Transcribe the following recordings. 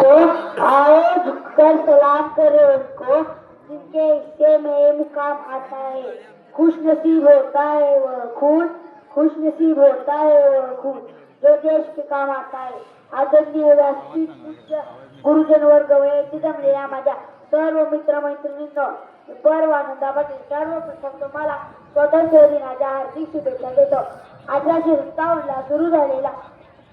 तो आओ झुककर सलाम करो उनको जिनके हिस्से में मुकाम आता है। खुश नसीब होता है वह खून, खुश नसीब होता है वह खून जो देश के काम आता है। आदरणीय व्यासपीठ पूज्य गुरुजन वर्ग वयाची जमलेल्या माझ्या सर्व मित्र मैत्रिणींनो, पर्व आनंदामध्ये सर्वप्रथम तुम्हाला स्वातंत्र्य दिनाच्या हार्दिक शुभेच्छा देतो। 1857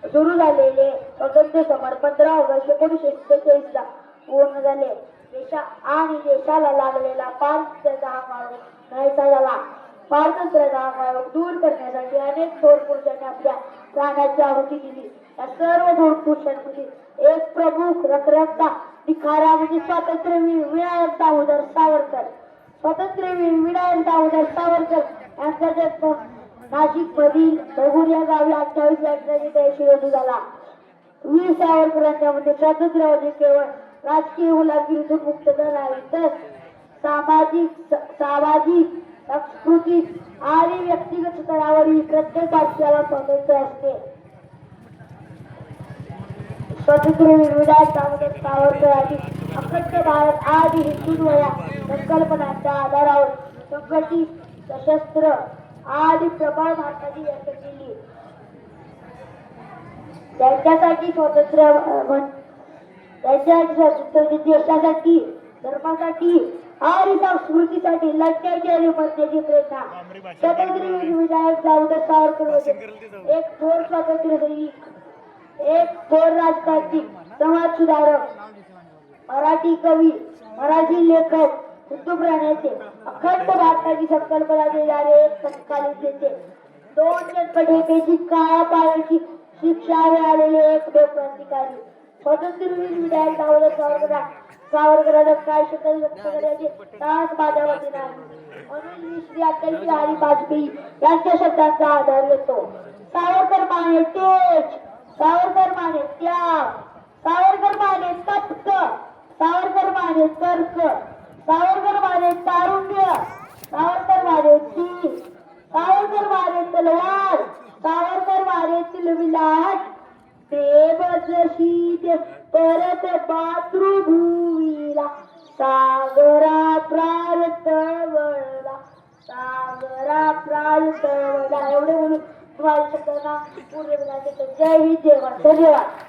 सुरू झालेले स्वातंत्र्य समर 15 ऑगस्ट 1947 ला पूर्ण झाले। देशाला लागलेला पारतंत्र्याचा हात नाहीसा झाला। पारतंत्र्याचा हात दूर करण्यासाठी अनेक थोर पुरुषांनी आपल्या प्राणाची आहुती दिली। या सर्व थोर पुरुषांमध्ये एक प्रमुख रखरखता निखारा म्हणजे स्वातंत्र्यवीर विनायक दामोदर सावरकर। स्वातंत्र्यवीर विनायक दामोदर सावरकर यांचा जन्म नाशिक मधील भगूर या गावी 28 एप्रिल 1983 रोजी झाला। वीर सावरकरांच्या मध्ये स्वातंत्र्य म्हणजे केवळ राजकीय गुलामगिरीतून मुक्तता नाही, तर सामाजिक सांस्कृतिक आणि व्यक्तिगत स्तरावरही प्रत्येक भारतीयाला स्वातंत्र्य असते। स्वातंत्र्यवीर विनायक दामोदर सावरकर यांनी अखंड भारत आणि हिंदू या संकल्पनांच्या आधारावर संघटित सशस्त्र आणि प्रबळ भारताची व्याख्या केली। त्यांच्यासाठी स्वातंत्र्य देशासाठी, धर्मासाठी आणि संस्कृतीसाठी लढण्याची आणि मरण्याची प्रेरणा। स्वातंत्र्यवीर विनायक दामोदर सावरकर म्हणजे एक थोर स्वातंत्र्य सैनिक, एक थोर राजकारणी, समाज सुधारक, मराठी कवी, मराठी लेखक, हिंदू प्राण्याचे अखंड भारताची संकल्पना देणारे एक समकालीन नेते, 2 जन्मठेपेची काळा पायाची शिक्षा मिळालेले एक क्रांतिकारी। स्वातंत्र्यवीर विनायक दामोदर सावरकरांना काय शब्द व्यक्त करायचे तास माझ्यामध्ये नाही, म्हणून मी श्री अटल बिहारी वाजपेयी यांच्या शब्दांचा आधार घेतो। सावरकर माने तेज, सावरकर माने त्याग, सावरकर माने तप्त, सावरकर माने तर्क, सावरकर माने तारुण्य, सावरकर माने तीर, सावरकर माने तलवार, सावरकर माने तिलविलाट। प्रेम जशी परत मातृभूमीला, सागरा प्राण तळवळला, सागरा प्राण तळवळला। एवढे म्हणून तुम्हाला शब्दांना पूर्ण जय हिंद, जय महाराष्ट्र, धन्यवाद।